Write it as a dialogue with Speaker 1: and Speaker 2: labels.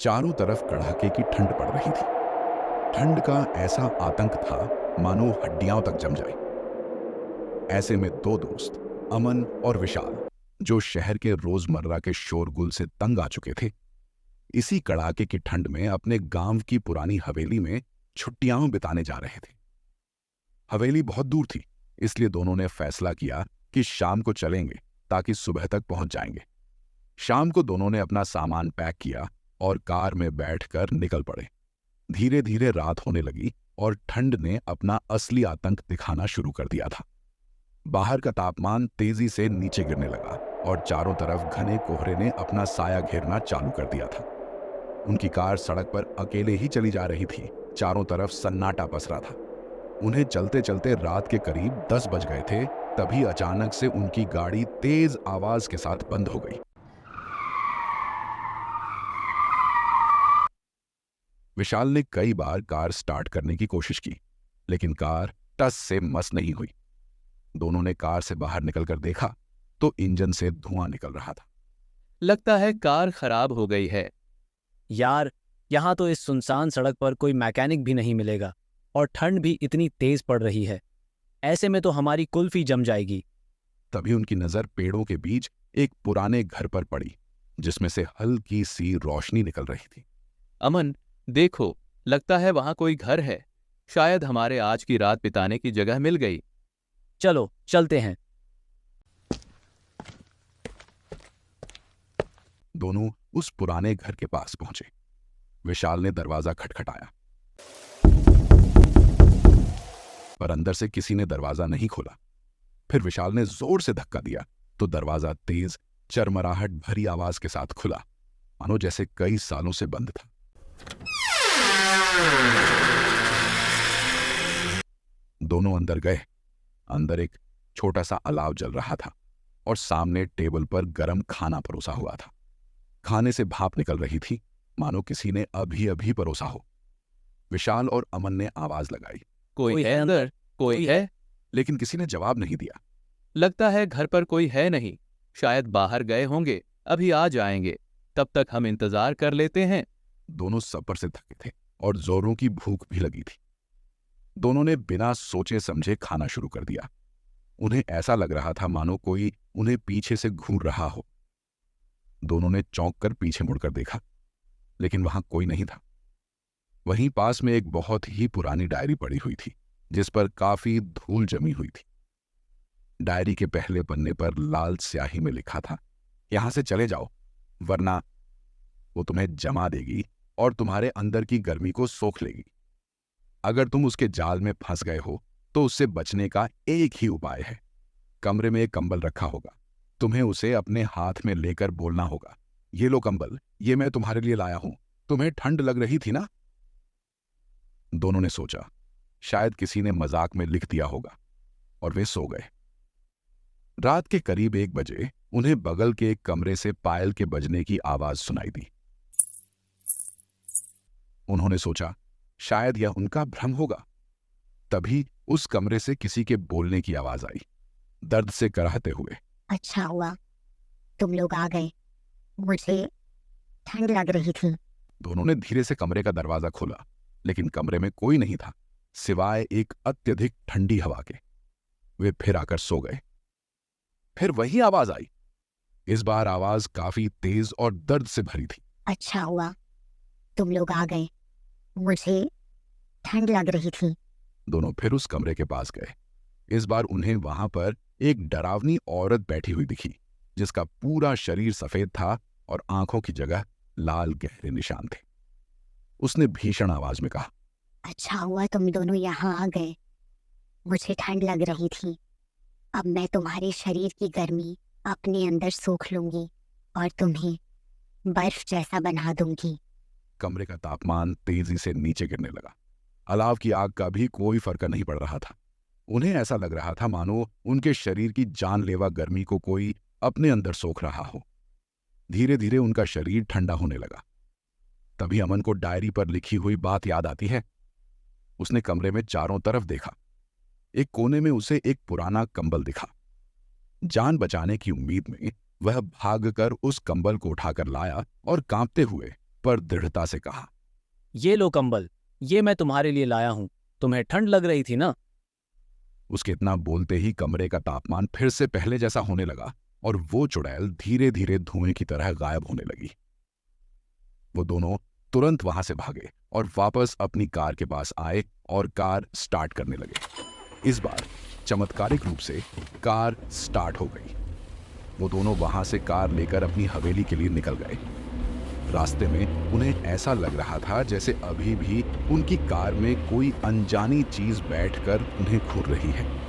Speaker 1: चारों तरफ कड़ाके की ठंड पड़ रही थी। ठंड का ऐसा आतंक था मानो हड्डियां तक जम जाए। ऐसे में दो दोस्त, अमन और विशाल, जो शहर के रोजमर्रा के शोरगुल से तंग आ चुके थे, इसी कड़ाके की ठंड में अपने गांव की पुरानी हवेली में छुट्टियां बिताने जा रहे थे। हवेली बहुत दूर थी, इसलिए दोनों ने फैसला किया कि शाम को चलेंगे ताकि सुबह तक पहुंच जाएंगे। शाम को दोनों ने अपना सामान पैक किया और कार में बैठकर निकल पड़े। धीरे धीरे रात होने लगी और ठंड ने अपना असली आतंक दिखाना शुरू कर दिया था। बाहर का तापमान तेजी से नीचे गिरने लगा और चारों तरफ घने कोहरे ने अपना साया घेरना चालू कर दिया था। उनकी कार सड़क पर अकेले ही चली जा रही थी। चारों तरफ सन्नाटा पसरा था। उन्हें चलते चलते रात के करीब 10 बज गए थे, तभी अचानक से उनकी गाड़ी तेज आवाज के साथ बंद हो गई। विशाल ने कई बार कार स्टार्ट करने की कोशिश की, लेकिन कार टस से मस नहीं हुई। दोनों ने कार से बाहर निकलकर देखा तो इंजन से धुआं निकल रहा था।
Speaker 2: लगता है कार खराब हो गई है।
Speaker 3: यार, यहाँ तो इस सुनसान सड़क पर कोई मैकेनिक भी नहीं मिलेगा और ठंड भी इतनी तेज पड़ रही है। ऐसे में तो हमारी कुल्फी जम जाएगी।
Speaker 1: तभी उनकी नजर पेड़ों के बीच एक पुराने घर पर पड़ी, जिसमें से हल्की सी रोशनी निकल रही थी।
Speaker 2: अमन, देखो, लगता है वहां कोई घर है। शायद हमारे आज की रात बिताने की जगह मिल गई।
Speaker 3: चलो चलते हैं।
Speaker 1: दोनों उस पुराने घर के पास पहुंचे। विशाल ने दरवाजा खटखटाया, पर अंदर से किसी ने दरवाजा नहीं खोला। फिर विशाल ने जोर से धक्का दिया तो दरवाजा तेज, चरमराहट भरी आवाज के साथ खुला, मानो जैसे कई सालों से बंद था। दोनों अंदर गए। अंदर एक छोटा सा अलाव जल रहा था और सामने टेबल पर गरम खाना परोसा हुआ था। खाने से भाप निकल रही थी, मानो किसी ने अभी अभी परोसा हो। विशाल और अमन ने आवाज लगाई,
Speaker 2: कोई है अंदर? कोई है?
Speaker 1: लेकिन किसी ने जवाब नहीं दिया।
Speaker 2: लगता है घर पर कोई है नहीं। शायद बाहर गए होंगे, अभी आ जाएंगे। तब तक हम इंतजार कर लेते हैं।
Speaker 1: दोनों सफर से थके थे और जोरों की भूख भी लगी थी। दोनों ने बिना सोचे समझे खाना शुरू कर दिया। उन्हें ऐसा लग रहा था मानो कोई उन्हें पीछे से घूर रहा हो। दोनों ने चौंक कर पीछे मुड़कर देखा, लेकिन वहां कोई नहीं था। वहीं पास में एक बहुत ही पुरानी डायरी पड़ी हुई थी, जिस पर काफी धूल जमी हुई थी। डायरी के पहले पन्ने पर लाल स्याही में लिखा था, यहां से चले जाओ, वरना वो तुम्हें जमा देगी और तुम्हारे अंदर की गर्मी को सोख लेगी। अगर तुम उसके जाल में फंस गए हो तो उससे बचने का एक ही उपाय है। कमरे में एक कंबल रखा होगा, तुम्हें उसे अपने हाथ में लेकर बोलना होगा, ये लो कंबल, ये मैं तुम्हारे लिए लाया हूं, तुम्हें ठंड लग रही थी ना। दोनों ने सोचा शायद किसी ने मजाक में लिख दिया होगा और वे सो गए। रात के करीब 1 बजे उन्हें बगल के एक कमरे से पायल के बजने की आवाज सुनाई दी। उन्होंने सोचा शायद यह उनका भ्रम होगा। तभी उस कमरे से किसी के बोलने की आवाज आई, दर्द से कराहते हुए।
Speaker 4: अच्छा हुआ तुम लोग आ गए, मुझे ठंड लग रही थी।
Speaker 1: दोनों ने धीरे से कमरे का दरवाजा खोला, लेकिन कमरे में कोई नहीं था सिवाय एक अत्यधिक ठंडी हवा के। वे फिर आकर सो गए। फिर वही आवाज आई। इस बार आवाज काफी तेज और दर्द से भरी थी।
Speaker 4: अच्छा हुआ तुम लोग आ गए, मुझे ठंड लग रही थी।
Speaker 1: दोनों फिर उस कमरे के पास गए। इस बार उन्हें वहां पर एक डरावनी औरत बैठी हुई दिखी, जिसका पूरा शरीर सफेद था और आंखों की जगह लाल गहरे निशान थे। उसने भीषण आवाज में कहा,
Speaker 4: अच्छा हुआ तुम दोनों यहाँ आ गए, मुझे ठंड लग रही थी। अब मैं तुम्हारे शरीर की गर्मी अपने अंदर सोख लूंगी और तुम्हें बर्फ जैसा बना दूंगी।
Speaker 1: कमरे का तापमान तेजी से नीचे गिरने लगा। अलाव की आग का भी कोई फर्क नहीं पड़ रहा था। उन्हें ऐसा लग रहा था मानो उनके शरीर की जानलेवा गर्मी को कोई अपने अंदर सोख रहा हो। धीरे धीरे उनका शरीर ठंडा होने लगा। तभी अमन को डायरी पर लिखी हुई बात याद आती है। उसने कमरे में चारों तरफ देखा। एक कोने में उसे एक पुराना कंबल दिखा। जान बचाने की उम्मीद में वह भागकर उस कंबल को उठाकर लाया और कांपते हुए पर दृढ़ता से कहा।
Speaker 3: ये लो कंबल, ये मैं तुम्हारे लिए लाया हूं। तुम्हें ठंड लग रही थी ना?
Speaker 1: उसके इतना बोलते ही कमरे का तापमान फिर से पहले जैसा होने लगा और वो चुड़ैल धीरे धीरे धुएं की तरह गायब होने लगी। वो दोनों तुरंत वहां से भागे और वापस अपनी कार के पास आए और कार स्टार्ट करने लगे। इस बार चमत्कारिक रूप से कार स्टार्ट हो गई। वो दोनों वहां से कार लेकर अपनी हवेली के लिए निकल गए। रास्ते में उन्हें ऐसा लग रहा था जैसे अभी भी उनकी कार में कोई अनजानी चीज बैठकर उन्हें घूर रही है।